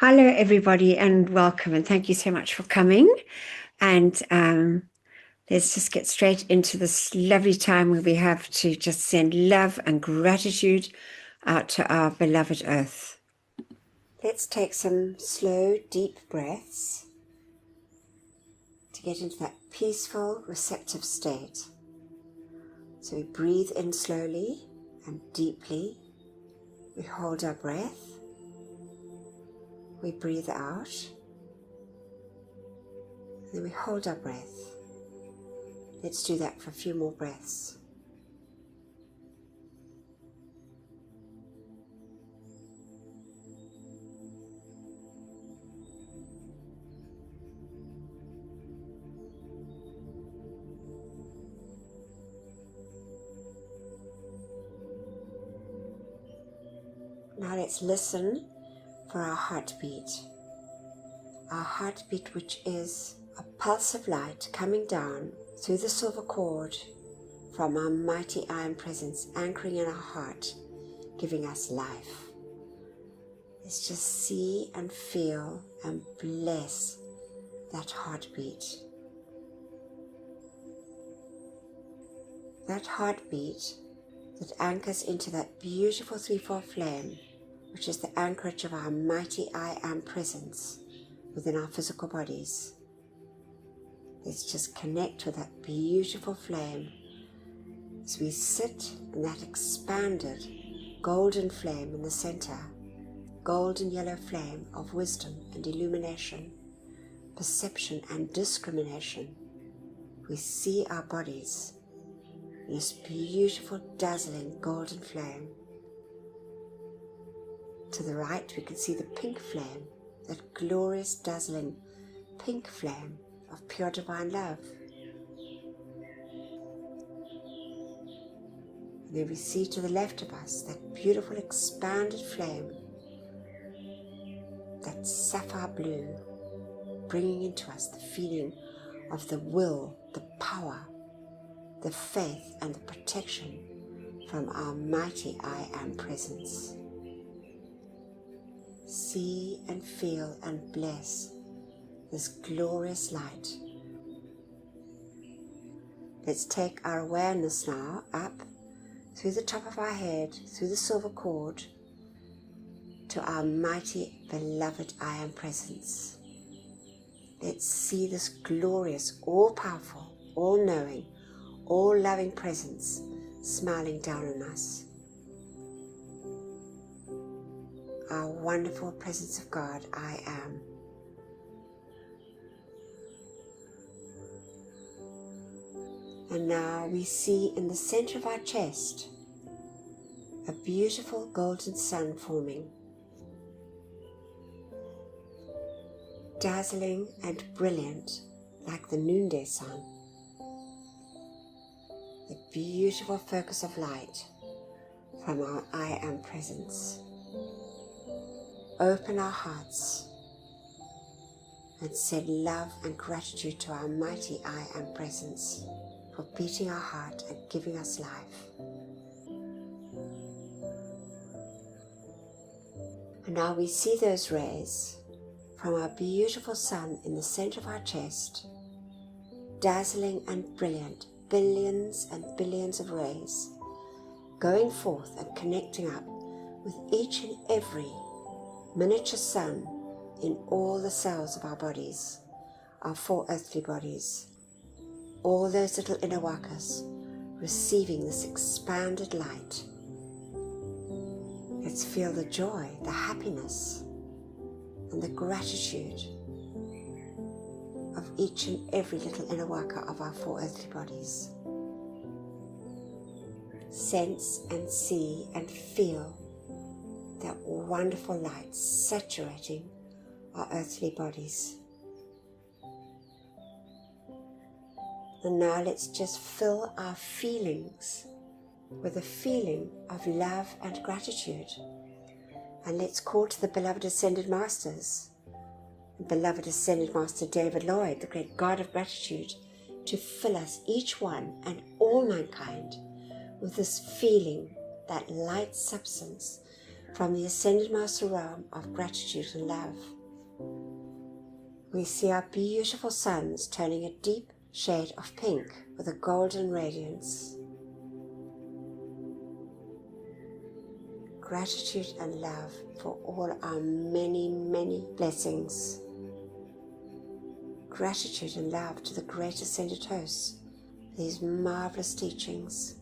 Hello, everybody, and welcome. And thank you so much for coming. And let's just get straight into this lovely time where we have to just send love and gratitude out to our beloved Earth. Let's take some slow, deep breaths to get into that peaceful, receptive state. So we breathe in slowly and deeply. We hold our breath. We breathe out. And then we hold our breath. Let's do that for a few more breaths. Now let's listen for our heartbeat. Our heartbeat, which is a pulse of light coming down through the silver cord from our mighty iron presence, anchoring in our heart, giving us life. Let's just see and feel and bless that heartbeat. That heartbeat that anchors into that beautiful threefold flame, which is the anchorage of our mighty I Am presence within our physical bodies. Let's just connect with that beautiful flame as we sit in that expanded golden flame in the center, golden yellow flame of wisdom and illumination, perception and discrimination. We see our bodies in this beautiful, dazzling golden flame. To the right, we can see the pink flame, that glorious, dazzling pink flame of pure divine love. And then we see to the left of us that beautiful, expanded flame, that sapphire blue, bringing into us the feeling of the will, the power, the faith, and the protection from our mighty I Am presence. See and feel and bless this glorious light. Let's take our awareness now up through the top of our head, through the silver cord, to our mighty beloved I Am presence. Let's see this glorious, all-powerful, all-knowing, all-loving presence smiling down on us. Our wonderful presence of God, I Am. And now we see in the center of our chest a beautiful golden sun forming, dazzling and brilliant like the noonday sun. The beautiful focus of light from our I Am presence. Open our hearts and send love and gratitude to our mighty I Am presence for beating our heart and giving us life. And now we see those rays from our beautiful sun in the center of our chest, dazzling and brilliant, billions and billions of rays, going forth and connecting up with each and every miniature sun in all the cells of our bodies, our four earthly bodies, all those little inner wakas receiving this expanded light. Let's feel the joy, the happiness, and the gratitude of each and every little inner waka of our four earthly bodies. Sense and see and feel that wonderful light saturating our earthly bodies. And now let's just fill our feelings with a feeling of love and gratitude. And let's call to the beloved Ascended Masters, the beloved Ascended Master David Lloyd, the great God of gratitude, to fill us, each one and all mankind, with this feeling, that light substance, from the Ascended Master realm of gratitude and love. We see our beautiful suns turning a deep shade of pink with a golden radiance. Gratitude and love for all our many, many blessings. Gratitude and love to the great ascended hosts for these marvelous teachings.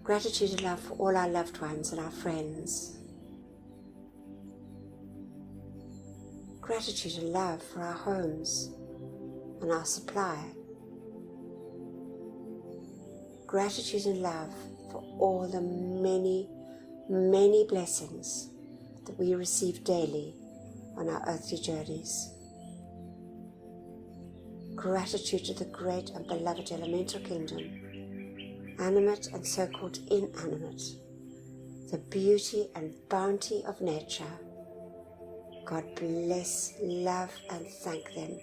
Gratitude and love for all our loved ones and our friends. Gratitude and love for our homes and our supply. Gratitude and love for all the many, many blessings that we receive daily on our earthly journeys. Gratitude to the great and beloved elemental kingdom, animate and so-called inanimate, the beauty and bounty of nature. God bless, love and thank them,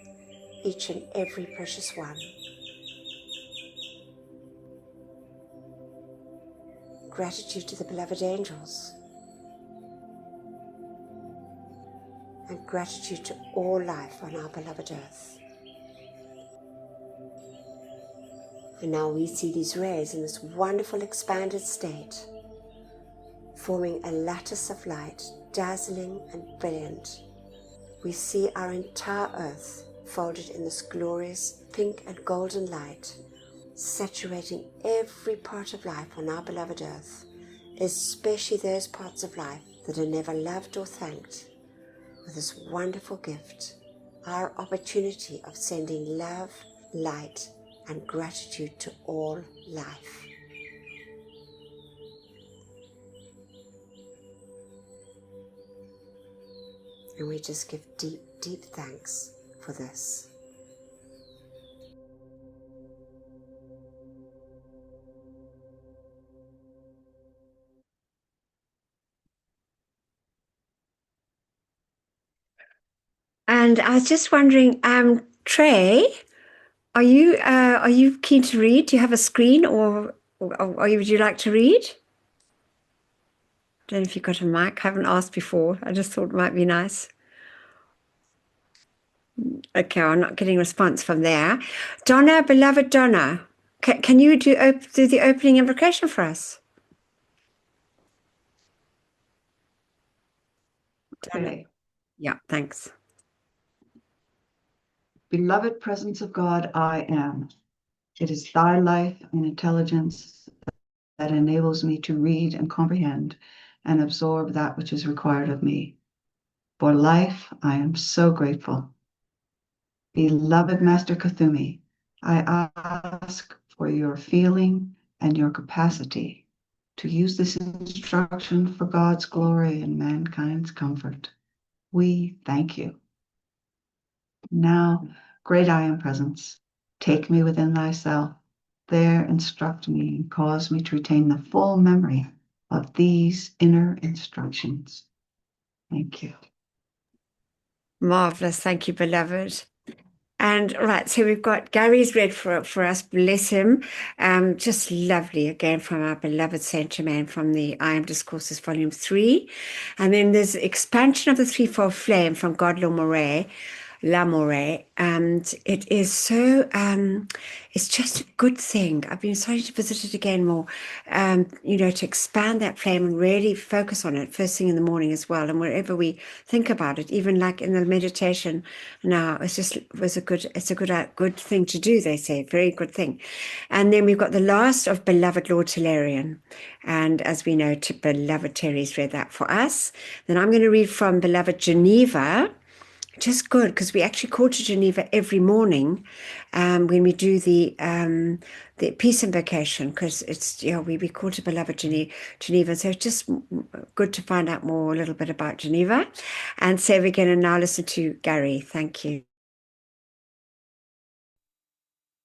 each and every precious one. Gratitude to the beloved angels, and gratitude to all life on our beloved earth. And now we see these rays in this wonderful expanded state, forming a lattice of light, dazzling and brilliant. We see our entire earth folded in this glorious pink and golden light, saturating every part of life on our beloved earth, especially those parts of life that are never loved or thanked, with this wonderful gift, our opportunity of sending love, light, and gratitude to all life. And we just give deep, deep thanks for this. And I was just wondering, Trey, are you keen to read? Do you have a screen, or would you like to read? I don't know if you've got a mic. I haven't asked before. I just thought it might be nice. Okay, I'm not getting a response from there. Donna, beloved Donna, can you do the opening invocation for us? Okay. Yeah, thanks. Beloved presence of God, I am. It is thy life and intelligence that enables me to read and comprehend and absorb that which is required of me. For life, I am so grateful. Beloved Master Kuthumi, I ask for your feeling and your capacity to use this instruction for God's glory and mankind's comfort. We thank you. Now, great I am presence, take me within thyself. There instruct me and cause me to retain the full memory of these inner instructions. Thank you. Marvelous. Thank you, beloved. And right, so we've got Gary's read for us, bless him. Just lovely, again, from our beloved Saint Germain from the I Am Discourses, Volume 3. And then there's expansion of the threefold flame from God L'Amore, and it is so, it's just a good thing. I've been starting to visit it again more, to expand that flame and really focus on it first thing in the morning as well. And wherever we think about it, even like in the meditation now, it's a good thing to do, they say, very good thing. And then we've got the last of beloved Lord Tellurian. And as we know, beloved Terry's read that for us. Then I'm going to read from beloved Geneva. Just good, because we actually call to Geneva every morning when we do the peace invocation, because it's, we call to beloved Geneva. So it's just good to find out more, a little bit about Geneva. And so we're going to now listen to Gary. Thank you.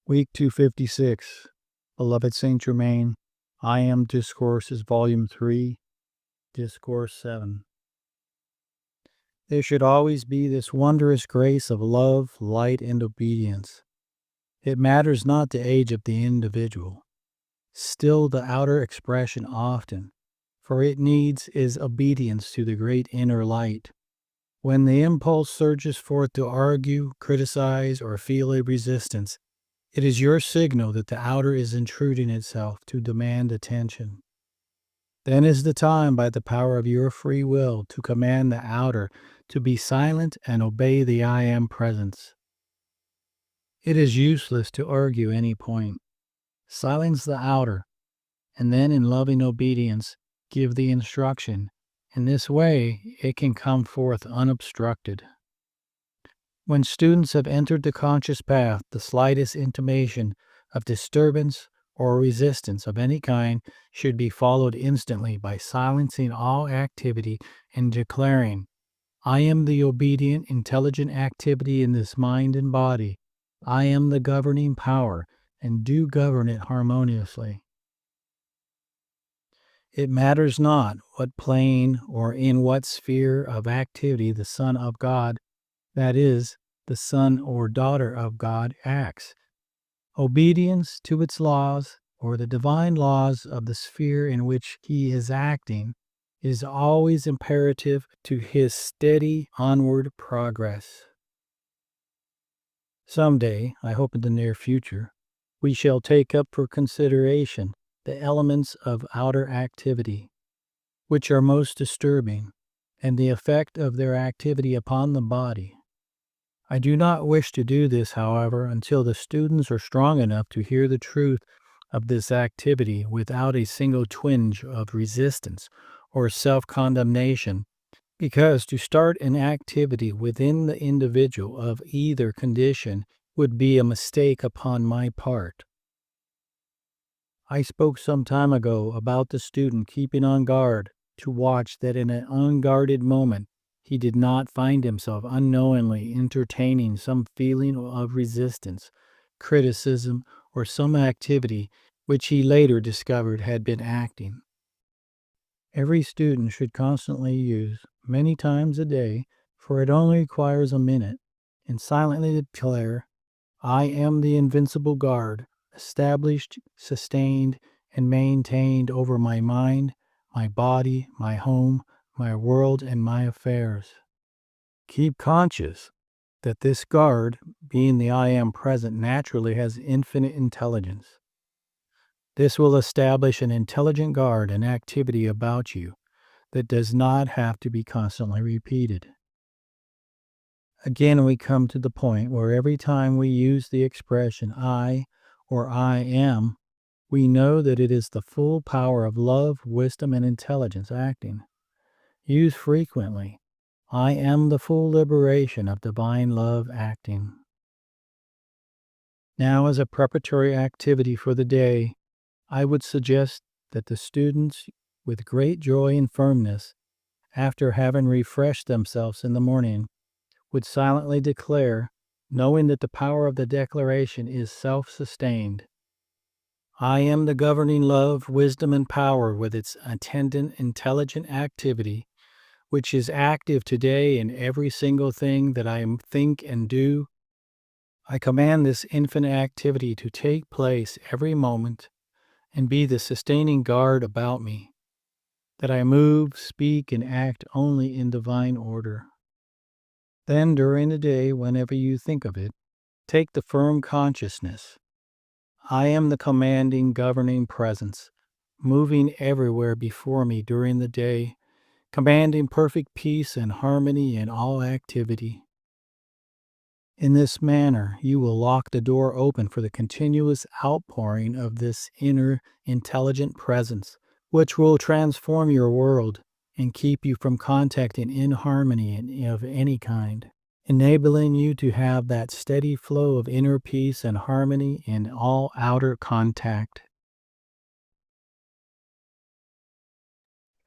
Week 256, Beloved Saint Germain, I Am Discourses, Volume 3, Discourse 7. There should always be this wondrous grace of love, light, and obedience. It matters not the age of the individual. Still the outer expression often, for it needs is obedience to the great inner light. When the impulse surges forth to argue, criticize, or feel a resistance, it is your signal that the outer is intruding itself to demand attention. Then is the time, by the power of your free will, to command the outer to be silent and obey the I Am presence. It is useless to argue any point. Silence the outer, and then in loving obedience give the instruction. In this way, it can come forth unobstructed. When students have entered the conscious path, the slightest intimation of disturbance or resistance of any kind should be followed instantly by silencing all activity and declaring, I am the obedient, intelligent activity in this mind and body. I am the governing power, and do govern it harmoniously. It matters not what plane or in what sphere of activity the Son of God, that is, the son or daughter of God, acts. Obedience to its laws, or the divine laws of the sphere in which he is acting, is always imperative to his steady onward progress. Someday, I hope in the near future, we shall take up for consideration the elements of outer activity, which are most disturbing, and the effect of their activity upon the body. I do not wish to do this, however, until the students are strong enough to hear the truth of this activity without a single twinge of resistance or self-condemnation, because to start an activity within the individual of either condition would be a mistake upon my part. I spoke some time ago about the student keeping on guard to watch that in an unguarded moment he did not find himself unknowingly entertaining some feeling of resistance, criticism, or some activity which he later discovered had been acting. Every student should constantly use, many times a day, for it only requires a minute, and silently declare, I am the invincible guard, established, sustained, and maintained over my mind, my body, my home, my world, and my affairs. Keep conscious that this guard, being the I Am present, naturally has infinite intelligence. This will establish an intelligent guard and activity about you that does not have to be constantly repeated. Again, we come to the point where every time we use the expression I or I am, we know that it is the full power of love, wisdom, and intelligence acting. Use frequently. I am the full liberation of divine love acting. Now, as a preparatory activity for the day, I would suggest that the students, with great joy and firmness, after having refreshed themselves in the morning, would silently declare, knowing that the power of the declaration is self-sustained, I am the governing love, wisdom, and power with its attendant intelligent activity, which is active today in every single thing that I think and do. I command this infinite activity to take place every moment and be the sustaining guard about me, that I move, speak, and act only in divine order. Then during the day, whenever you think of it, take the firm consciousness. I am the commanding, governing presence, moving everywhere before me during the day, commanding perfect peace and harmony in all activity. In this manner, you will lock the door open for the continuous outpouring of this inner, intelligent presence, which will transform your world and keep you from contacting inharmony of any kind, enabling you to have that steady flow of inner peace and harmony in all outer contact.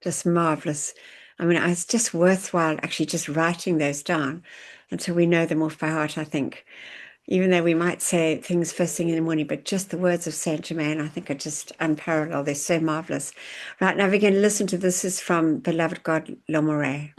Just marvelous. I mean, it's just worthwhile actually just writing those down until we know them off by heart, I think. Even though we might say things first thing in the morning, but just the words of Saint Germain, I think, are just unparalleled. They're so marvelous. Right, now we're going to listen to this is from Beloved God, L'Amoureux.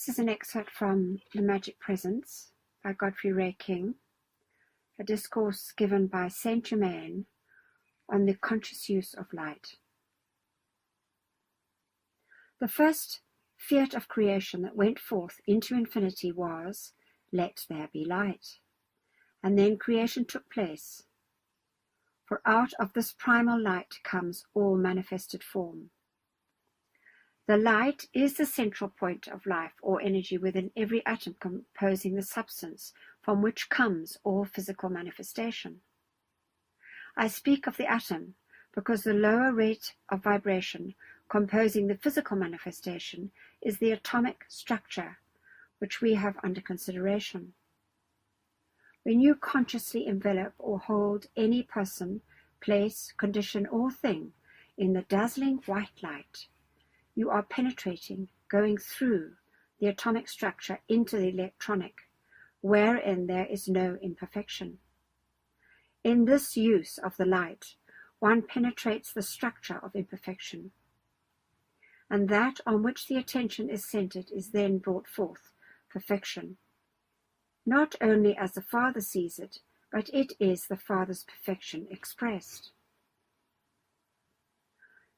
This is an excerpt from The Magic Presence by Godfrey Ray King, a discourse given by Saint Germain on the conscious use of light. The first fiat of creation that went forth into infinity was, "Let there be light." And then creation took place. For out of this primal light comes all manifested form. The light is the central point of life or energy within every atom composing the substance from which comes all physical manifestation. I speak of the atom because the lower rate of vibration composing the physical manifestation is the atomic structure which we have under consideration. When you consciously envelop or hold any person, place, condition, or thing in the dazzling white light, you are penetrating, going through the atomic structure into the electronic, wherein there is no imperfection. In this use of the light, one penetrates the structure of imperfection, and that on which the attention is centered is then brought forth, perfection. Not only as the Father sees it, but it is the Father's perfection expressed.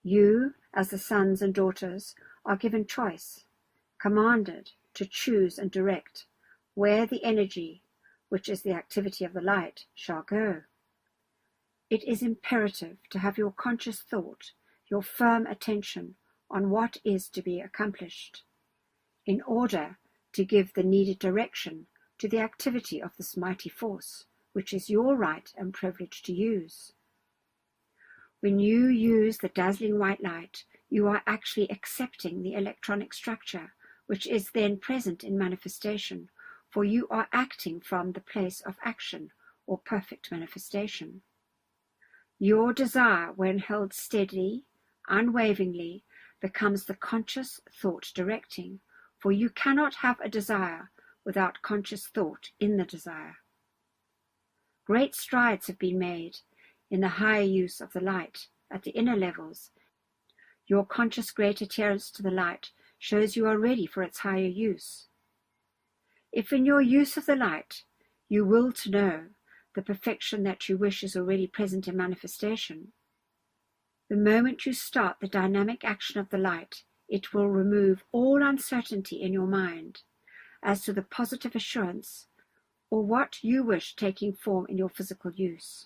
You, as the sons and daughters, are given choice, commanded to choose and direct where the energy, which is the activity of the light, shall go. It is imperative to have your conscious thought, your firm attention on what is to be accomplished, in order to give the needed direction to the activity of this mighty force, which is your right and privilege to use. When you use the dazzling white light, you are actually accepting the electronic structure, which is then present in manifestation, for you are acting from the place of action or perfect manifestation. Your desire, when held steadily, unwaveringly, becomes the conscious thought directing, for you cannot have a desire without conscious thought in the desire. Great strides have been made in the higher use of the light at the inner levels. Your conscious great adherence to the light shows you are ready for its higher use. If in your use of the light you will to know the perfection that you wish is already present in manifestation, the moment you start the dynamic action of the light, it will remove all uncertainty in your mind as to the positive assurance or what you wish taking form in your physical use.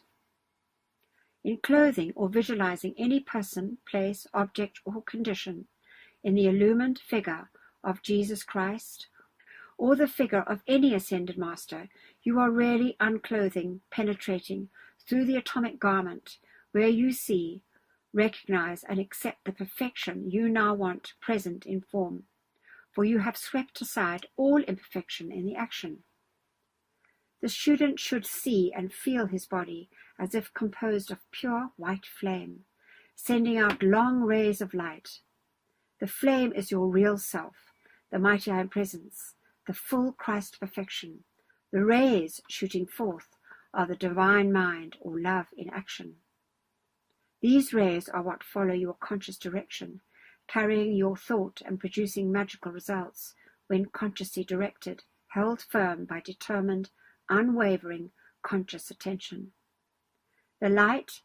In clothing or visualizing any person, place, object, or condition in the illumined figure of Jesus Christ or the figure of any ascended master, you are really unclothing, penetrating through the atomic garment where you see, recognize, and accept the perfection you now want present in form, for you have swept aside all imperfection in the action. The student should see and feel his body as if composed of pure white flame, sending out long rays of light. The flame is your real self, the mighty I Am Presence, the full Christ perfection. The rays shooting forth are the divine mind or love in action. These rays are what follow your conscious direction, carrying your thought and producing magical results when consciously directed, held firm by determined, unwavering conscious attention. The light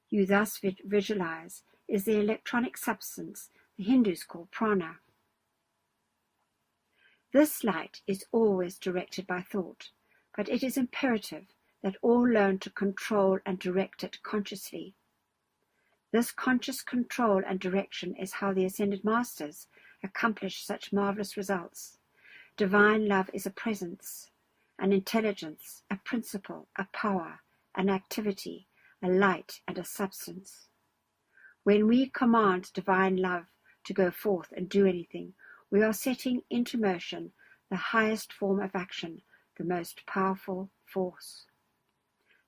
you thus visualize is the electronic substance the Hindus call prana. This light is always directed by thought, but it is imperative that all learn to control and direct it consciously. This conscious control and direction is how the Ascended Masters accomplish such marvelous results. Divine love is a presence, an intelligence, a principle, a power, an activity, a light, and a substance. When we command divine love to go forth and do anything, we are setting into motion the highest form of action, the most powerful force.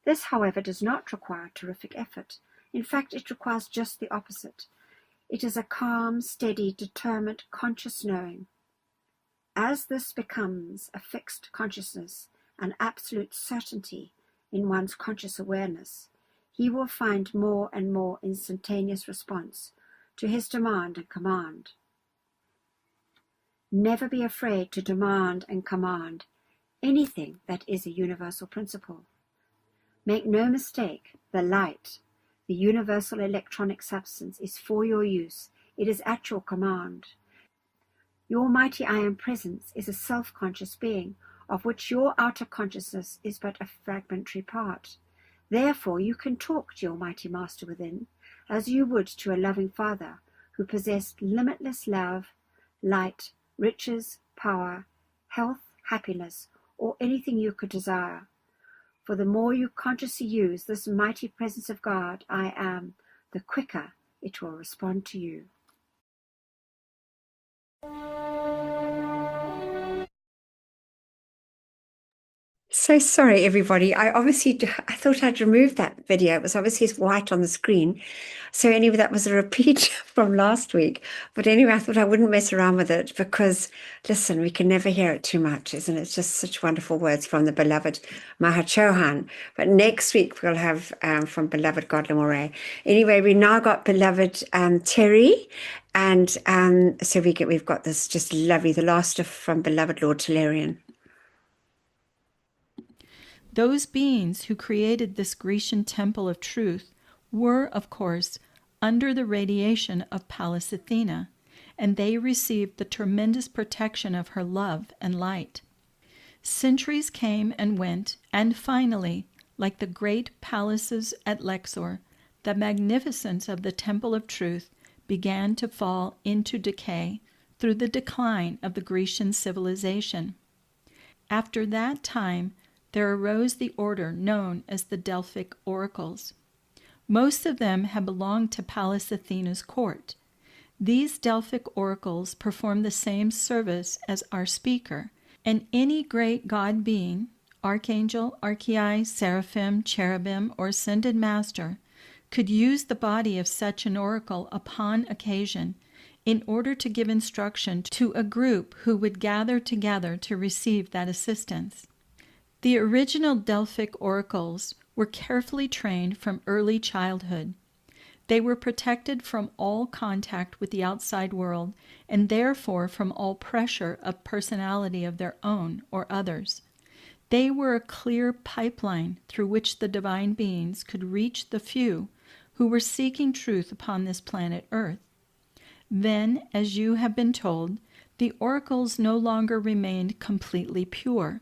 This, however, does not require terrific effort. In fact, it requires just the opposite. It is a calm, steady, determined, conscious knowing. As this becomes a fixed consciousness, an absolute certainty in one's conscious awareness, he will find more and more instantaneous response to his demand and command. Never be afraid to demand and command anything that is a universal principle. Make no mistake, the light, the universal electronic substance, is for your use. It is at your command. Your mighty I Am presence is a self-conscious being, of which your outer consciousness is but a fragmentary part. Therefore, you can talk to your mighty master within, as you would to a loving father who possessed limitless love, light, riches, power, health, happiness, or anything you could desire. For the more you consciously use this mighty presence of God, I Am, the quicker it will respond to you. So sorry, everybody. I thought I'd removed that video. It was obviously white on the screen. So anyway, that was a repeat from last week. But anyway, I thought I wouldn't mess around with it because, listen, we can never hear it too much, isn't it? It's just such wonderful words from the beloved Mahachohan. But next week we'll have from beloved Godly Moray. Anyway, we now got beloved Terry. And so we've got this just lovely, the last of from beloved Lord Tellurian. Those beings who created this Grecian temple of truth were, of course, under the radiation of Pallas Athena, and they received the tremendous protection of her love and light. Centuries came and went, and finally, like the great palaces at Luxor, the magnificence of the temple of truth began to fall into decay through the decline of the Grecian civilization. After that time, there arose the order known as the Delphic oracles. Most of them had belonged to Pallas Athena's court. These Delphic oracles performed the same service as our speaker, and any great god being, archangel, archai, seraphim, cherubim, or ascended master, could use the body of such an oracle upon occasion in order to give instruction to a group who would gather together to receive that assistance. The original Delphic oracles were carefully trained from early childhood. They were protected from all contact with the outside world and therefore from all pressure of personality of their own or others. They were a clear pipeline through which the divine beings could reach the few who were seeking truth upon this planet Earth. Then, as you have been told, the oracles no longer remained completely pure.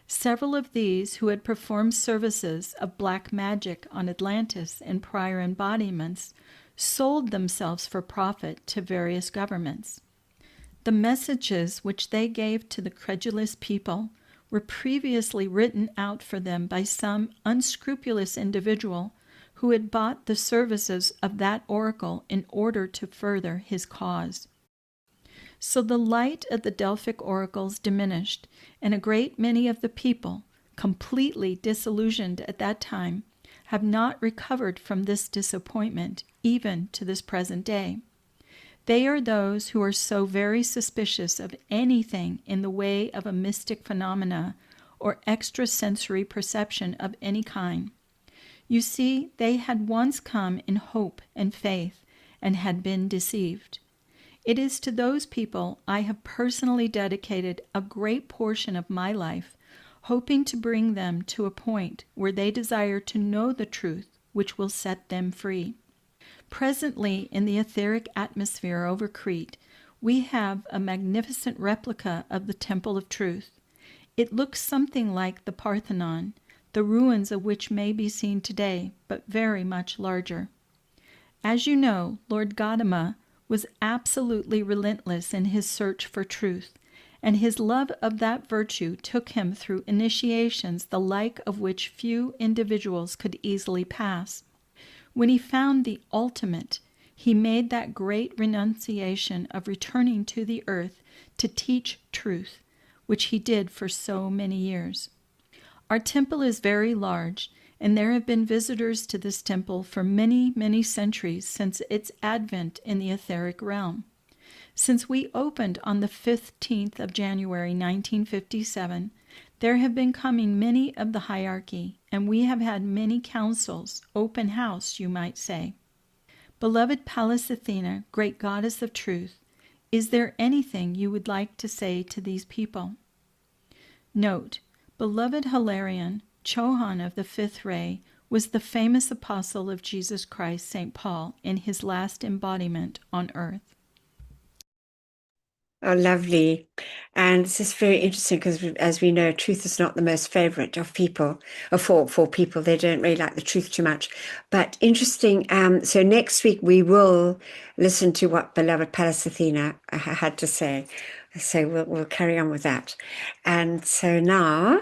Several of these who had performed services of black magic on Atlantis in prior embodiments sold themselves for profit to various governments. The messages which they gave to the credulous people were previously written out for them by some unscrupulous individual who had bought the services of that oracle in order to further his cause. So the light of the Delphic oracles diminished, and a great many of the people, completely disillusioned at that time, have not recovered from this disappointment, even to this present day. They are those who are so very suspicious of anything in the way of a mystic phenomena or extrasensory perception of any kind. You see, they had once come in hope and faith and had been deceived. It is to those people I have personally dedicated a great portion of my life, hoping to bring them to a point where they desire to know the truth which will set them free. Presently, in the etheric atmosphere over Crete, we have a magnificent replica of the Temple of Truth. It looks something like the Parthenon, the ruins of which may be seen today, but very much larger. As you know, Lord Gautama was absolutely relentless in his search for truth, and his love of that virtue took him through initiations the like of which few individuals could easily pass. When he found the ultimate, he made that great renunciation of returning to the earth to teach truth, which he did for so many years. Our temple is very large, and there have been visitors to this temple for many, many centuries since its advent in the etheric realm. Since we opened on the 15th of January 1957, there have been coming many of the hierarchy, and we have had many councils, open house, you might say. Beloved Pallas Athena, great goddess of truth, Is there anything you would like to say to these people? Note, beloved Hilarion, Chohan of the fifth ray, was the famous apostle of Jesus Christ, St. Paul, in his last embodiment on earth. Oh, lovely. And this is very interesting because, as we know, truth is not the most favorite of people, or for people. They don't really like the truth too much. But interesting. So next week we will listen to what beloved Pallas Athena had to say. So we'll carry on with that. And so now,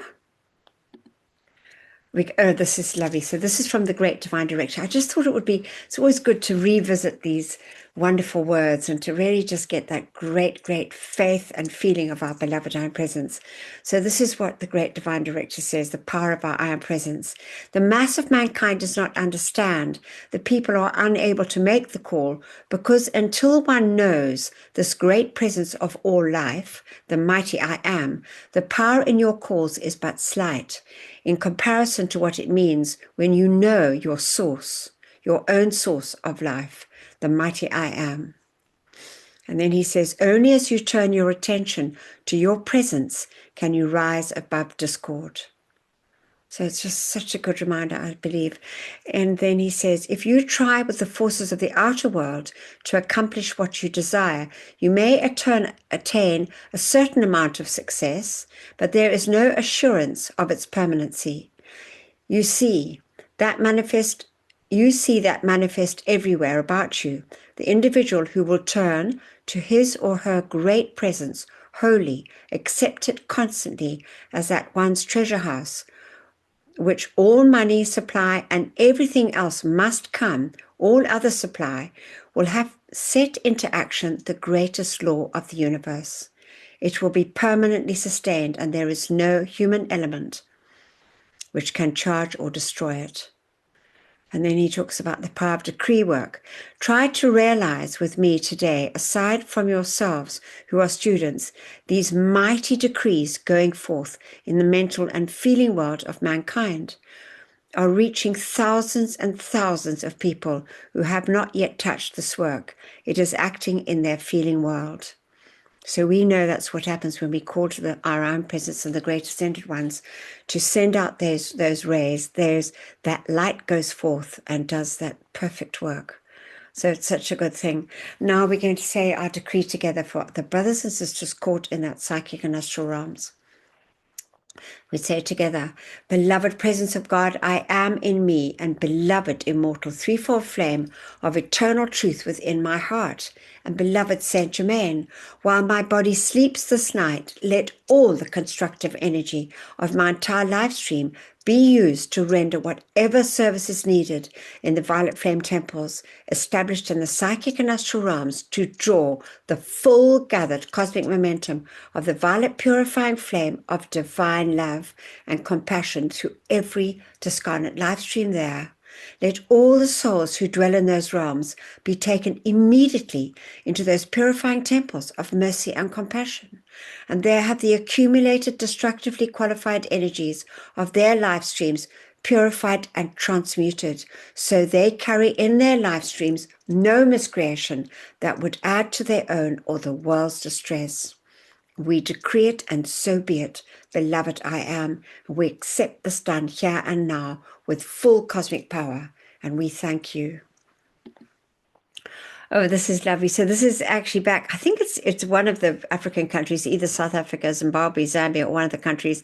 this is lovely. So this is from the Great Divine Director. I just thought it's always good to revisit these wonderful words and to really just get that great, great faith and feeling of our beloved I Am Presence. So this is what the Great Divine Director says, the power of our I Am Presence. The mass of mankind does not understand. The people are unable to make the call because until one knows this great presence of all life, the mighty I Am, the power in your calls is but slight in comparison to what it means when you know your source, your own source of life, the mighty I Am. And then he says, only as you turn your attention to your presence can you rise above discord. So it's just such a good reminder, I believe. And then he says, if you try with the forces of the outer world to accomplish what you desire, you may attain a certain amount of success, but there is no assurance of its permanency. You see that manifest everywhere about you, the individual who will turn to his or her great presence wholly, accept it constantly as that one's treasure house, which all money, supply, and everything else must come, all other supply, will have set into action the greatest law of the universe. It will be permanently sustained, and there is no human element which can charge or destroy it. And then he talks about the power of decree work. Try to realize with me today, aside from yourselves who are students, these mighty decrees going forth in the mental and feeling world of mankind are reaching thousands and thousands of people who have not yet touched this work. It is acting in their feeling world. So we know that's what happens when we call to our own presence and the great ascended ones to send out those rays. That light goes forth and does that perfect work. So it's such a good thing. Now we're going to say our decree together for the brothers and sisters caught in that psychic and astral realms. We say together, beloved presence of God, I am in me, and beloved immortal threefold flame of eternal truth within my heart, and beloved Saint Germain, while my body sleeps this night, let all the constructive energy of my entire life stream be used to render whatever service is needed in the violet flame temples established in the psychic and astral realms to draw the full gathered cosmic momentum of the violet purifying flame of divine love and compassion through every discarnate life stream there. Let all the souls who dwell in those realms be taken immediately into those purifying temples of mercy and compassion, and there have the accumulated destructively qualified energies of their life streams purified and transmuted, so they carry in their life streams no miscreation that would add to their own or the world's distress. We decree it, and so be it, beloved I Am. We accept this done here and now with full cosmic power, and we thank you. Oh, this is lovely. So this is actually back, I think it's one of the African countries, either South Africa, Zimbabwe, Zambia, or one of the countries.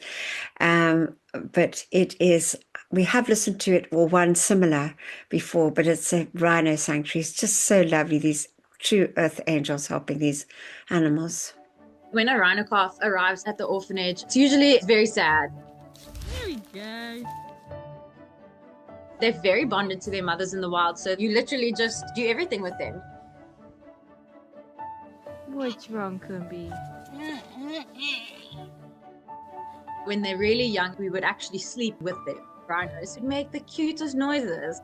But it is, we have listened to it or one similar before, but it's a rhino sanctuary. It's just so lovely, these true earth angels helping these animals. When a rhino calf arrives at the orphanage, it's usually very sad. There we go. They're very bonded to their mothers in the wild, so you literally just do everything with them. What's wrong, Kumbi? When they're really young, we would actually sleep with them. Rhinos would make the cutest noises.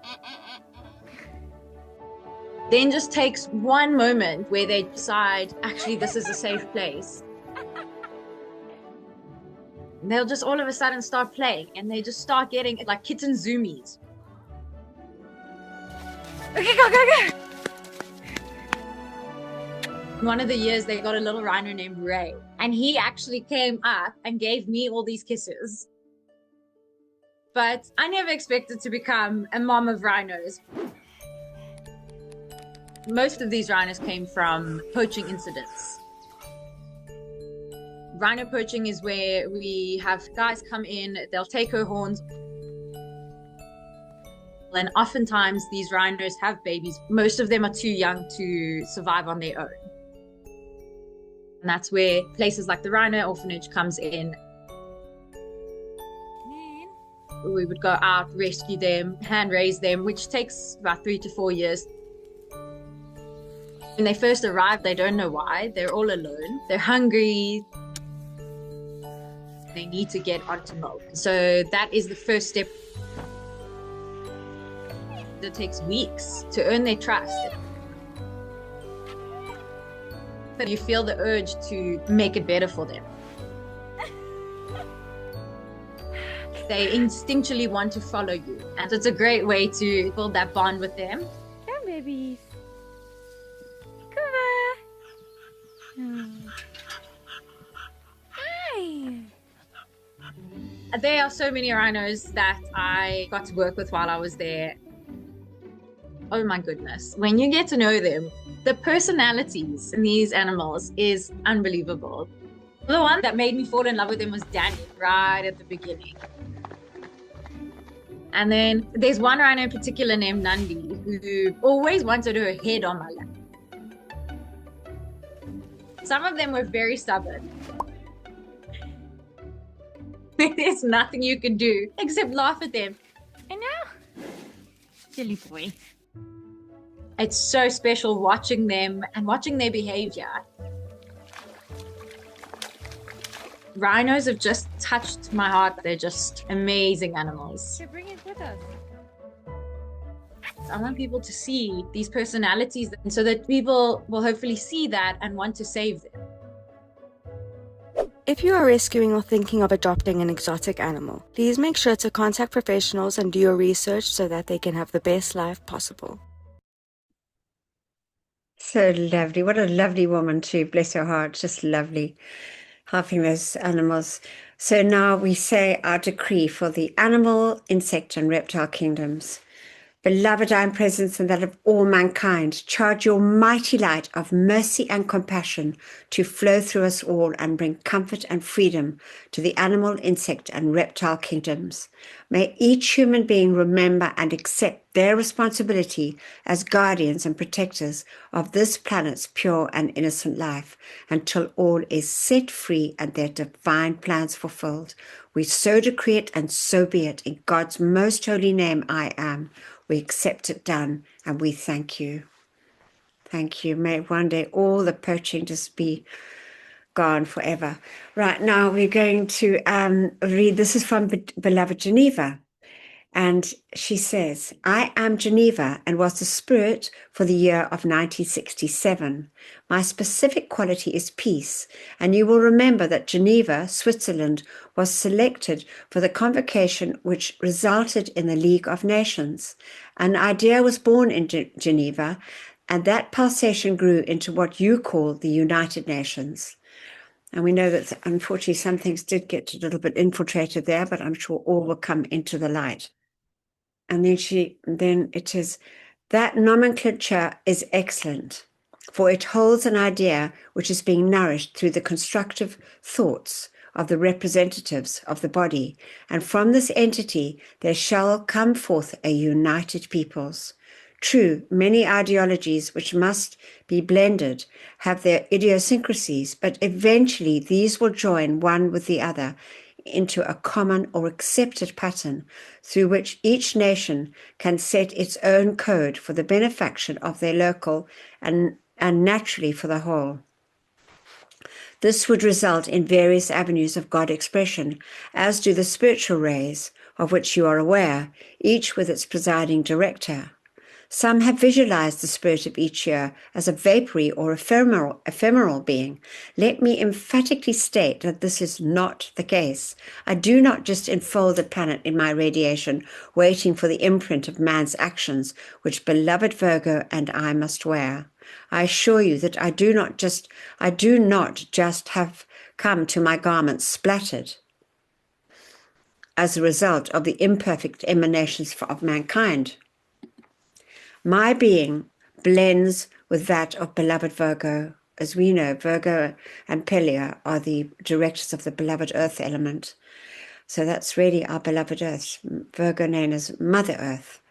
Then just takes one moment where they decide, actually, this is a safe place. And they'll just all of a sudden start playing, and they just start getting like kitten zoomies. Okay, go, go, go! One of the years they got a little rhino named Ray, and he actually came up and gave me all these kisses. But I never expected to become a mom of rhinos. Most of these rhinos came from poaching incidents. Rhino poaching is where we have guys come in, they'll take her horns. And oftentimes these rhinos have babies. Most of them are too young to survive on their own. And that's where places like the Rhino Orphanage comes in. We would go out, rescue them, hand raise them, which takes about 3 to 4 years. When they first arrive, they don't know why. They're all alone. They're hungry. They need to get onto milk. So that is the first step. It takes weeks to earn their trust. But you feel the urge to make it better for them. They instinctually want to follow you. And it's a great way to build that bond with them. Come, babies. Come on. Hi. There are so many rhinos that I got to work with while I was there. Oh my goodness. When you get to know them, the personalities in these animals is unbelievable. The one that made me fall in love with them was Danny, right at the beginning. And then there's one rhino in particular named Nandi who always wanted her head on my lap. Some of them were very stubborn. There's nothing you can do except laugh at them. I know. Silly boy. It's so special watching them and watching their behavior. Rhinos have just touched my heart. They're just amazing animals. Okay, bring it with us. I want people to see these personalities so that people will hopefully see that and want to save them. If you are rescuing or thinking of adopting an exotic animal, please make sure to contact professionals and do your research so that they can have the best life possible. So lovely. What a lovely woman too. Bless her heart. Just lovely. Helping those animals. So now we say our decree for the animal, insect, and reptile kingdoms. Beloved, I am presence and that of all mankind. Charge your mighty light of mercy and compassion to flow through us all and bring comfort and freedom to the animal, insect, and reptile kingdoms. May each human being remember and accept their responsibility as guardians and protectors of this planet's pure and innocent life until all is set free and their divine plans fulfilled. We so decree it and so be it. In God's most holy name, I am. We accept it done and we thank you. Thank you. May one day all the poaching just be gone forever. Right now we're going to read, this is from Beloved Geneva. And she says, I am Geneva and was the spirit for the year of 1967. My specific quality is peace. And you will remember that Geneva, Switzerland, was selected for the convocation which resulted in the League of Nations. An idea was born in Geneva, and that pulsation grew into what you call the United Nations. And we know that unfortunately some things did get a little bit infiltrated there, but I'm sure all will come into the light. And then it is, that nomenclature is excellent, for it holds an idea which is being nourished through the constructive thoughts of the representatives of the body, and from this entity there shall come forth a united peoples. True, many ideologies which must be blended have their idiosyncrasies, but eventually these will join one with the other into a common or accepted pattern through which each nation can set its own code for the benefaction of their local and naturally for the whole. This would result in various avenues of God expression, as do the spiritual rays, of which you are aware, each with its presiding director. Some have visualized the spirit of each year as a vapory or ephemeral being. Let me emphatically state that this is not the case. I do not just enfold the planet in my radiation, waiting for the imprint of man's actions, which beloved Virgo and I must wear. I assure you that I do not just have come to my garments splattered as a result of the imperfect emanations of mankind. My being blends with that of beloved Virgo. As we know, Virgo and Pelia are the directors of the beloved earth element. So that's really our beloved earth, Virgo known as Mother Earth.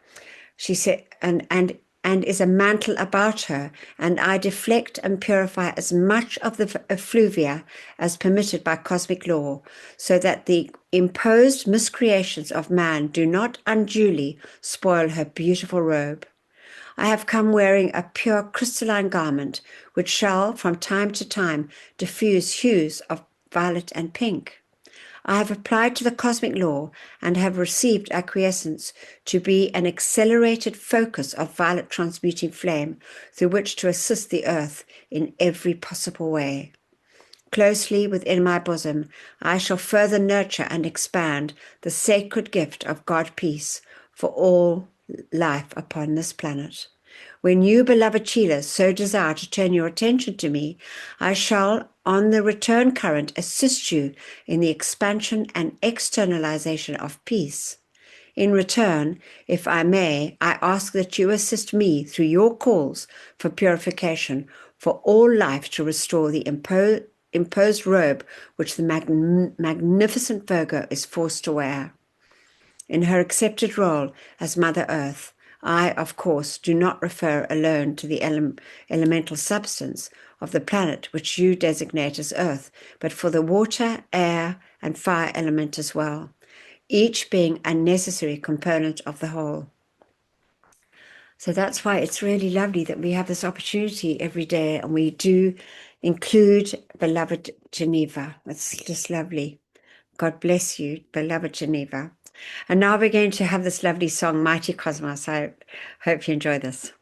She said, and is a mantle about her, and I deflect and purify as much of the effluvia as permitted by cosmic law, so that the imposed miscreations of man do not unduly spoil her beautiful robe. I have come wearing a pure crystalline garment, which shall from time to time diffuse hues of violet and pink. I have applied to the cosmic law and have received acquiescence to be an accelerated focus of violet transmuting flame through which to assist the earth in every possible way. Closely within my bosom, I shall further nurture and expand the sacred gift of God peace for all life upon this planet. When you, beloved Cheetahs, so desire to turn your attention to me, I shall, on the return current, assist you in the expansion and externalization of peace. In return, if I may, I ask that you assist me through your calls for purification for all life to restore the imposed robe which the magnificent Virgo is forced to wear. In her accepted role as Mother Earth, I, of course, do not refer alone to the elemental substance of the planet which you designate as Earth, but for the water, air, and fire element as well, each being a necessary component of the whole. So that's why it's really lovely that we have this opportunity every day, and we do include beloved Geneva. It's just lovely. God bless you, beloved Geneva. And now we're going to have this lovely song, Mighty Cosmos. I hope you enjoy this.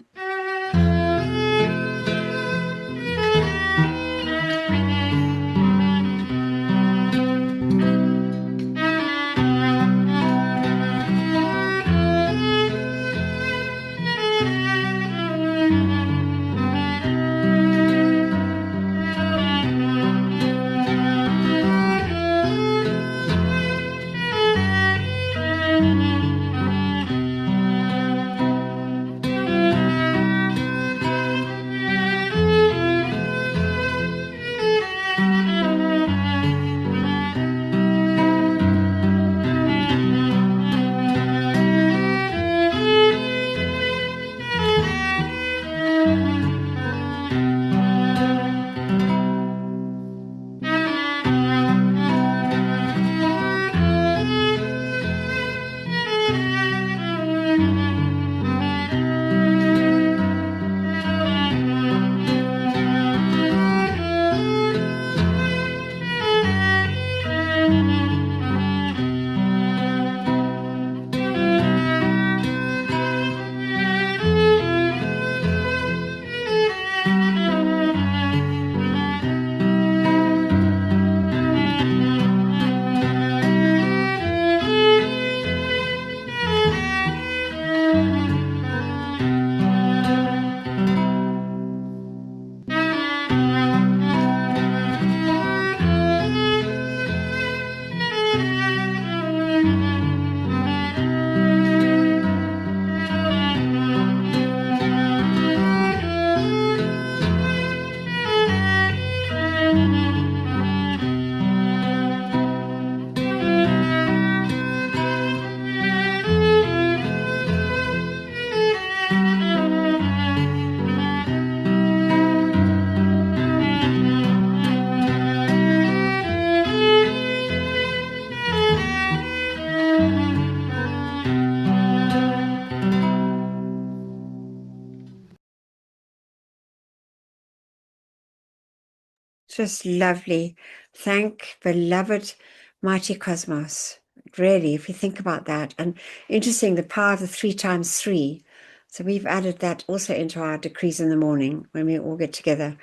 Just lovely. Thank beloved Mighty Cosmos. Really, if you think about that. And interesting, the power of the 3 times 3. So we've added that also into our decrees in the morning when we all get together.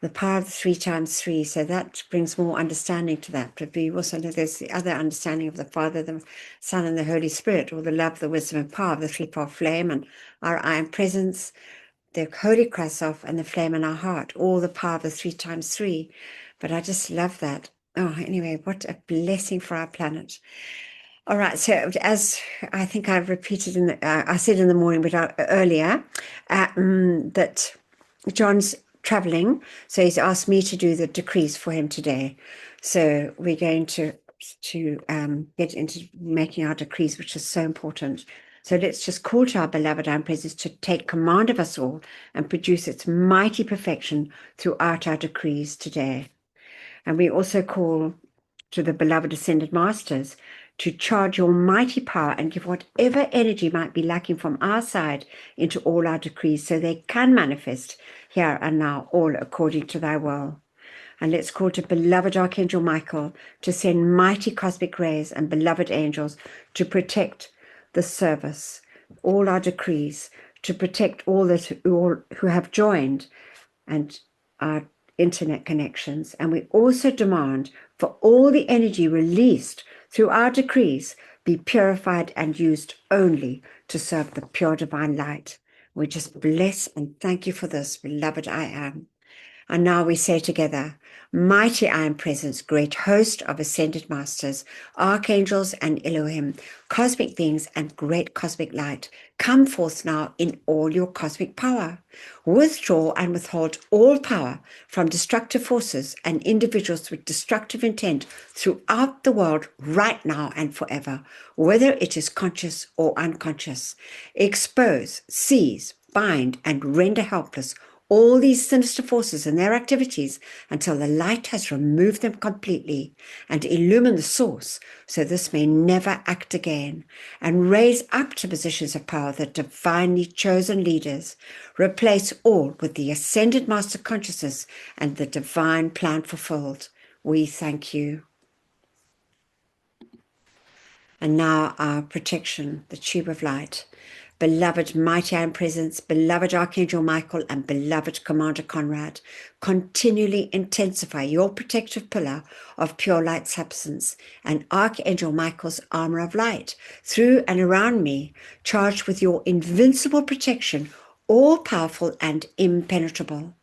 The power of the 3 times 3. So that brings more understanding to that. But we also know there's the other understanding of the Father, the Son, and the Holy Spirit, or the love, the wisdom, and power of the threefold flame and our I am presence. the Holy Cross off and the flame in our heart, all the power of the 3 times 3. But I just love that. Oh, anyway, what a blessing for our planet. All right, so as I think I've repeated I said in the morning, but earlier, that John's traveling, so he's asked me to do the decrees for him today. So we're going to get into making our decrees, which is so important. So let's just call to our beloved I Am Presence to take command of us all and produce its mighty perfection throughout our decrees today. And we also call to the beloved Ascended Masters to charge your mighty power and give whatever energy might be lacking from our side into all our decrees so they can manifest here and now, all according to thy will. And let's call to beloved Archangel Michael to send mighty cosmic rays and beloved angels to protect the service, all our decrees, to protect all who have joined and our internet connections. And we also demand for all the energy released through our decrees be purified and used only to serve the pure divine light. We just bless and thank you for this, beloved I Am. And now we say together, mighty I Am Presence, great host of ascended masters, archangels and Elohim, cosmic beings and great cosmic light, come forth now in all your cosmic power. Withdraw and withhold all power from destructive forces and individuals with destructive intent throughout the world right now and forever, whether it is conscious or unconscious. Expose, seize, bind, and render helpless all these sinister forces and their activities until the light has removed them completely, and illumine the source so this may never act again, and raise up to positions of power the divinely chosen leaders. Replace all with the ascended master consciousness and the divine plan fulfilled. We thank you. And now our protection, the tube of light. Beloved mighty I Am Presence, beloved Archangel Michael, and beloved Commander Conrad, continually intensify your protective pillar of pure light substance and Archangel Michael's armor of light through and around me, charged with your invincible protection, all powerful and impenetrable.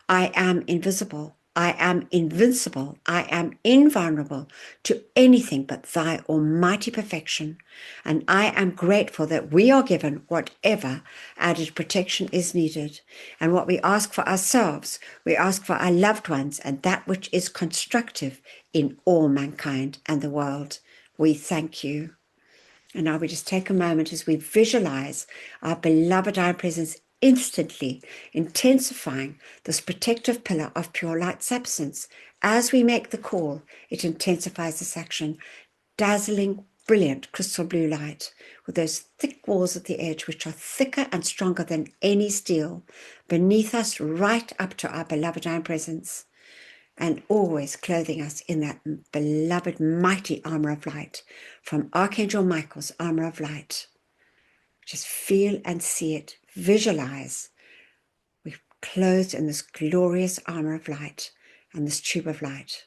I am invisible. I am invincible. I am invulnerable to anything but thy almighty perfection. And I am grateful that we are given whatever added protection is needed. And what we ask for ourselves, we ask for our loved ones and that which is constructive in all mankind and the world. We thank you. And now we just take a moment as we visualize our beloved I Am Presence instantly intensifying this protective pillar of pure light substance. As we make the call, it intensifies this action, dazzling, brilliant crystal blue light with those thick walls at the edge, which are thicker and stronger than any steel, beneath us right up to our beloved I Am Presence, and always clothing us in that beloved mighty armor of light from Archangel Michael's armor of light. Just feel and see it. Visualize. We're clothed in this glorious armor of light and this tube of light.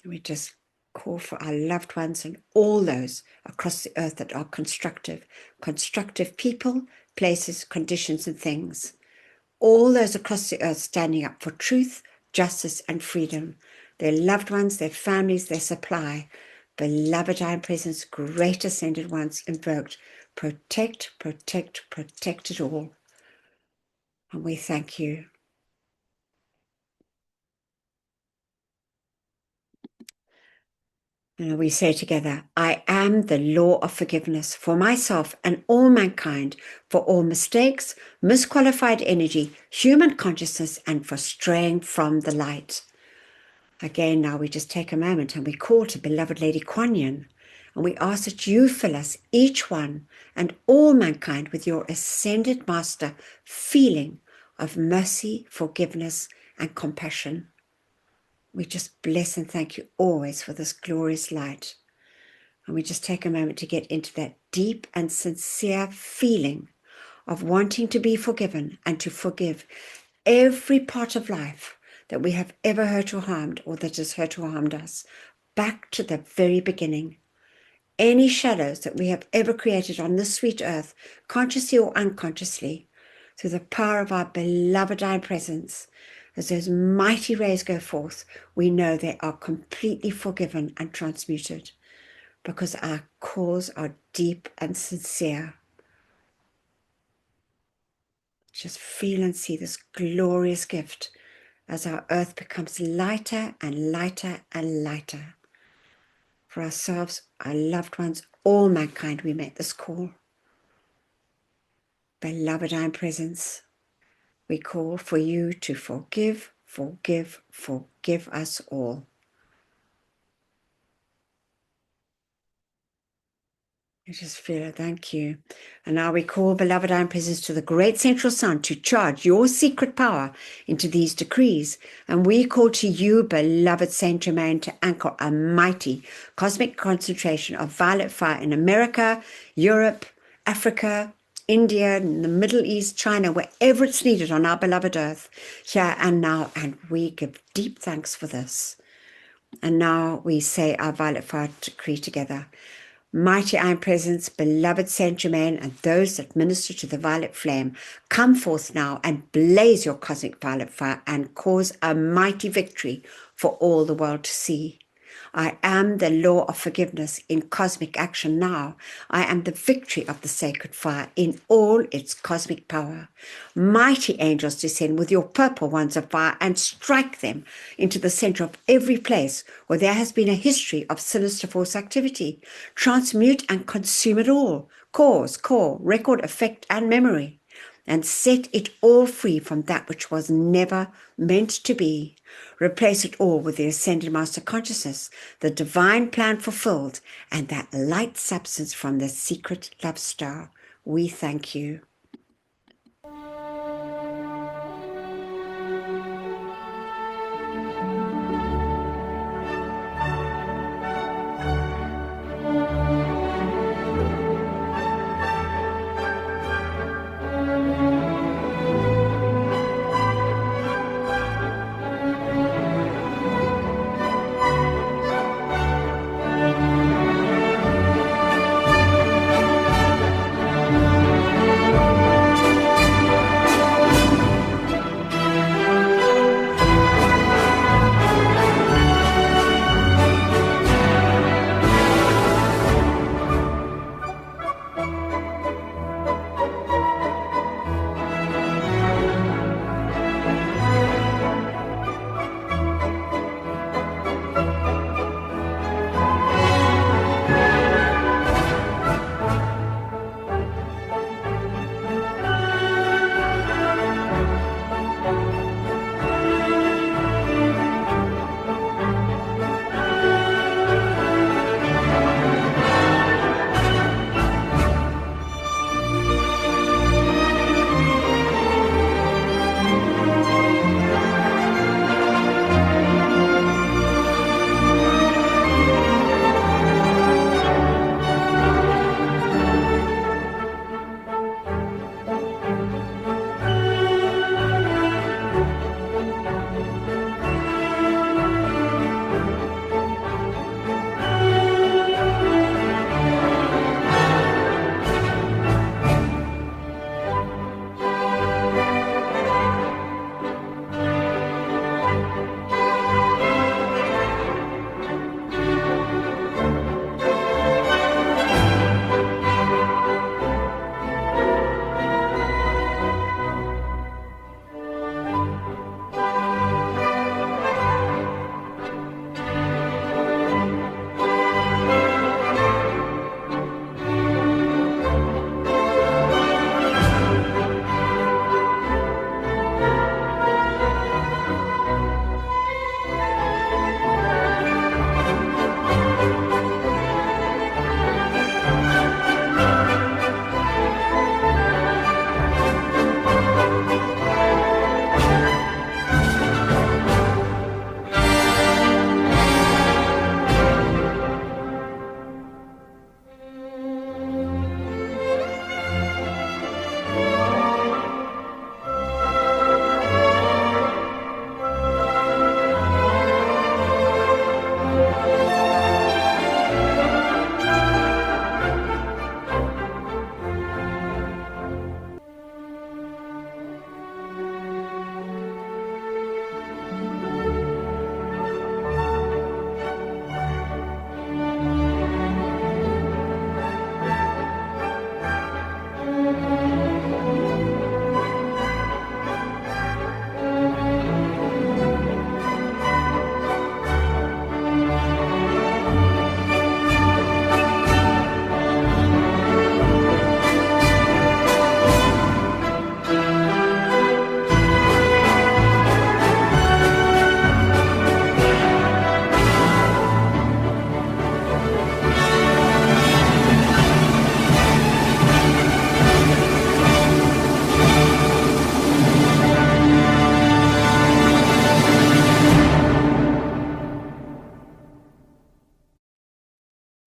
And we just call for our loved ones and all those across the earth that are constructive people, places, conditions, and things. All those across the earth standing up for truth, justice, and freedom. Their loved ones, their families, their supply. Beloved I Am Presence, great ascended ones invoked. Protect, protect, protect it all. And we thank you. And we say together, I am the law of forgiveness for myself and all mankind, for all mistakes, misqualified energy, human consciousness, and for straying from the light. Again, now we just take a moment and we call to beloved Lady Kuan Yin, and we ask that you fill us, each one and all mankind, with your ascended master feeling of mercy, forgiveness, and compassion. We just bless and thank you always for this glorious light. And we just take a moment to get into that deep and sincere feeling of wanting to be forgiven and to forgive every part of life that we have ever hurt or harmed, or that has hurt or harmed us, back to the very beginning. Any shadows that we have ever created on this sweet earth, consciously or unconsciously, through the power of our beloved divine presence. As those mighty rays go forth, we know they are completely forgiven and transmuted, because our calls are deep and sincere. Just feel and see this glorious gift as our earth becomes lighter and lighter and lighter. For ourselves, our loved ones, all mankind, we make this call. Beloved divine presence, we call for you to forgive, forgive, forgive us all. I just feel it. Thank you. And now we call, beloved divine presence, to the great central sun to charge your secret power into these decrees. And we call to you, beloved Saint Germain, to anchor a mighty cosmic concentration of violet fire in America, Europe, Africa, India, the Middle East, China, wherever it's needed on our beloved earth, here and now. And we give deep thanks for this. And now we say our violet fire decree together. Mighty iron presence, beloved Saint Germain, and those that minister to the violet flame, come forth now and blaze your cosmic violet fire and cause a mighty victory for all the world to see. I am the law of forgiveness in cosmic action now. I am the victory of the sacred fire in all its cosmic power. Mighty angels descend with your purple ones of fire and strike them into the center of every place where there has been a history of sinister force activity. Transmute and consume it all, cause, core, record, effect, and memory, and set it all free from that which was never meant to be. Replace it all with the Ascended Master Consciousness, the divine plan fulfilled, and that light substance from the secret love star. We thank you.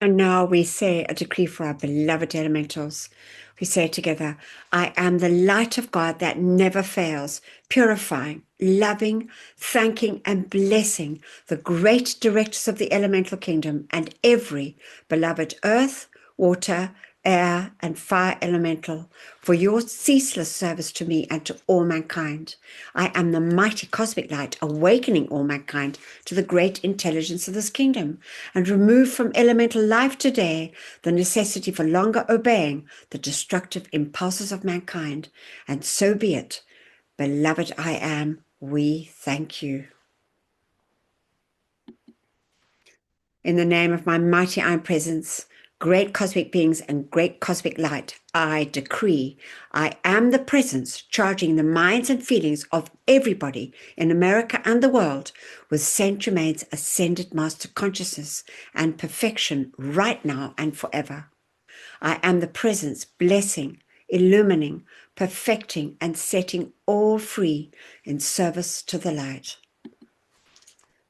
And now we say a decree for our beloved elementals. We say together, I am the light of God that never fails, purifying, loving, thanking, and blessing the great directors of the elemental kingdom and every beloved earth, water, air, and fire elemental for your ceaseless service to me and to all mankind. I am the mighty cosmic light, awakening all mankind to the great intelligence of this kingdom, and remove from elemental life today the necessity for longer obeying the destructive impulses of mankind. And so be it. Beloved I am, we thank you. In the name of my mighty I am presence, great cosmic beings and great cosmic light, I decree I am the presence charging the minds and feelings of everybody in America and the world with Saint Germain's ascended master consciousness and perfection right now and forever. I am the presence blessing, illumining, perfecting, and setting all free in service to the light.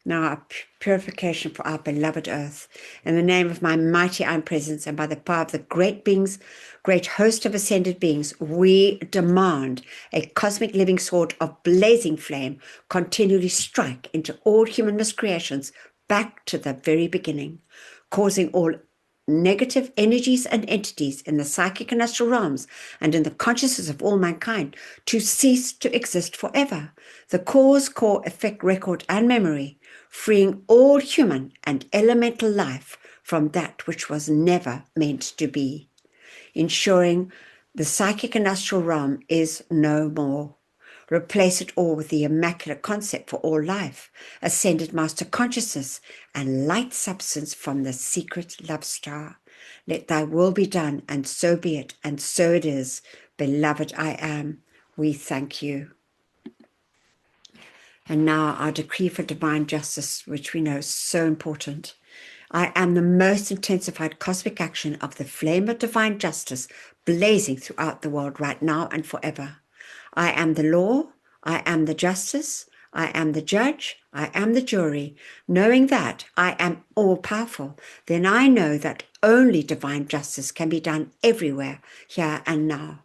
Now our purification for our beloved earth. In the name of my mighty I am presence and by the power of the great beings, great host of ascended beings, we demand a cosmic living sword of blazing flame continually strike into all human miscreations back to the very beginning, causing all negative energies and entities in the psychic and astral realms and in the consciousness of all mankind to cease to exist forever. The cause, core, effect, record, and memory, freeing all human and elemental life from that which was never meant to be, ensuring the psychic and astral realm is no more. Replace it all with the immaculate concept for all life, ascended master consciousness, and light substance from the secret love star. Let thy will be done, and so be it, and so it is. Beloved I am, we thank you. And now our decree for divine justice, which we know is so important. I am the most intensified cosmic action of the flame of divine justice blazing throughout the world right now and forever. I am the law, I am the justice, I am the judge, I am the jury. Knowing that I am all-powerful, then I know that only divine justice can be done everywhere, here and now.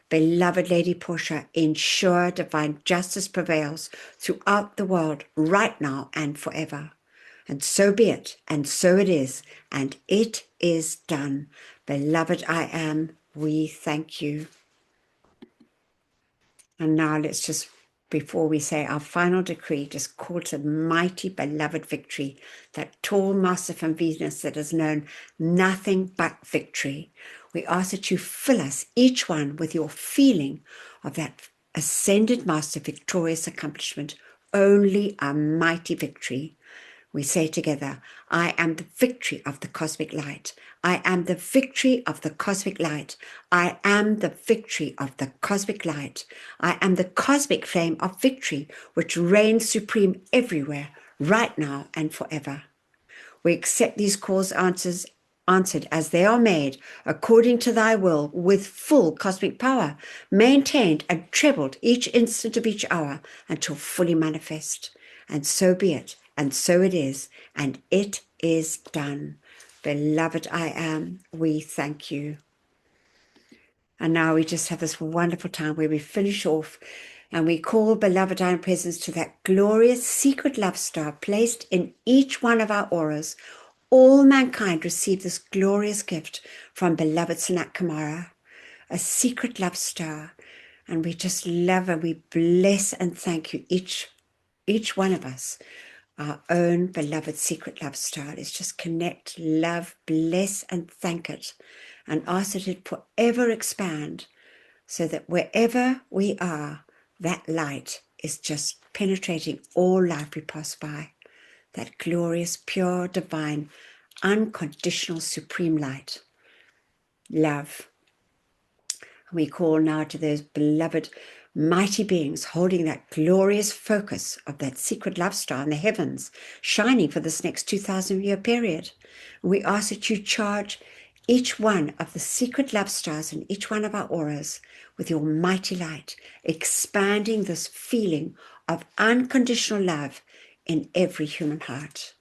Beloved Lady Portia, ensure divine justice prevails throughout the world right now and forever. And so be it, and so it is, and it is done. Beloved I am, we thank you. And now let's just, before we say our final decree, just call to mighty beloved victory, that tall master from Venus that has known nothing but victory. We ask that you fill us, each one, with your feeling of that ascended master victorious accomplishment, only a mighty victory. We say together, I am the victory of the cosmic light. I am the victory of the cosmic light. I am the victory of the cosmic light. I am the cosmic flame of victory, which reigns supreme everywhere, right now and forever. We accept these calls answered as they are made, according to thy will, with full cosmic power, maintained and trebled each instant of each hour until fully manifest. And so be it, and so it is, and it is done. Beloved I am, we thank you. And now we just have this wonderful time where we finish off and we call beloved I am presence to that glorious secret love star placed in each one of our auras. All mankind receive this glorious gift from beloved Sanat Kumara, a secret love star. And we just love and we bless and thank you, each one of us, our own beloved secret love star. Let's just connect, love, bless and thank it, and ask that it forever expand so that wherever we are, that light is just penetrating all life we pass by. That glorious, pure, divine, unconditional, supreme light. Love. We call now to those beloved mighty beings holding that glorious focus of that secret love star in the heavens, shining for this next 2,000-year period. And we ask that you charge each one of the secret love stars in each one of our auras with your mighty light, expanding this feeling of unconditional love in every human heart.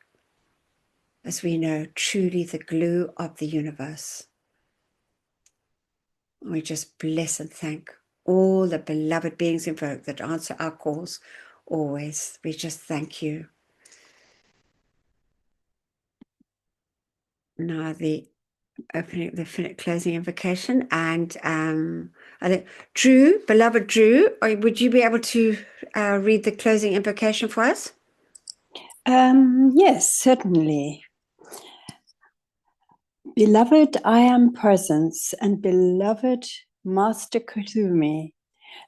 A as we know, truly the glue of the universe. We just bless and thank all the beloved beings invoked that answer our calls always. We just thank you. Now the closing invocation, and I think Drew, beloved Drew, would you be able to read the closing invocation for us? Yes, certainly. Beloved I Am Presence and beloved Master Kuthumi,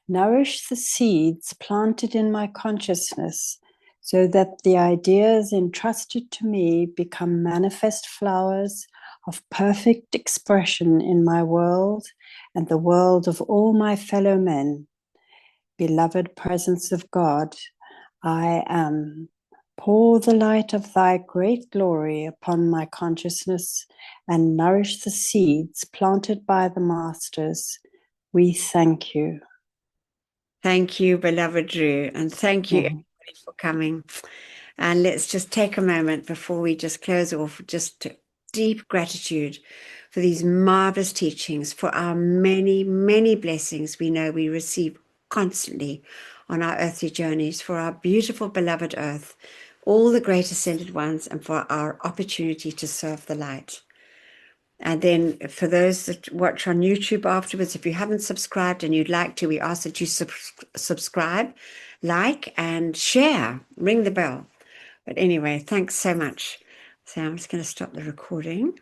nourish the seeds planted in my consciousness so that the ideas entrusted to me become manifest flowers of perfect expression in my world and the world of all my fellow men. Beloved Presence of God, I am. Pour the light of thy great glory upon my consciousness and nourish the seeds planted by the masters. We thank you. Thank you, beloved Drew, and thank you everybody for coming. And let's just take a moment before we just close off, just deep gratitude for these marvelous teachings, for our many, many blessings we know we receive constantly on our earthly journeys, for our beautiful beloved earth, all the great ascended ones, and for our opportunity to serve the light. And then for those that watch on YouTube afterwards, if you haven't subscribed and you'd like to, we ask that you subscribe, like, and share, ring the bell. But anyway, thanks so much. So I'm just going to stop the recording.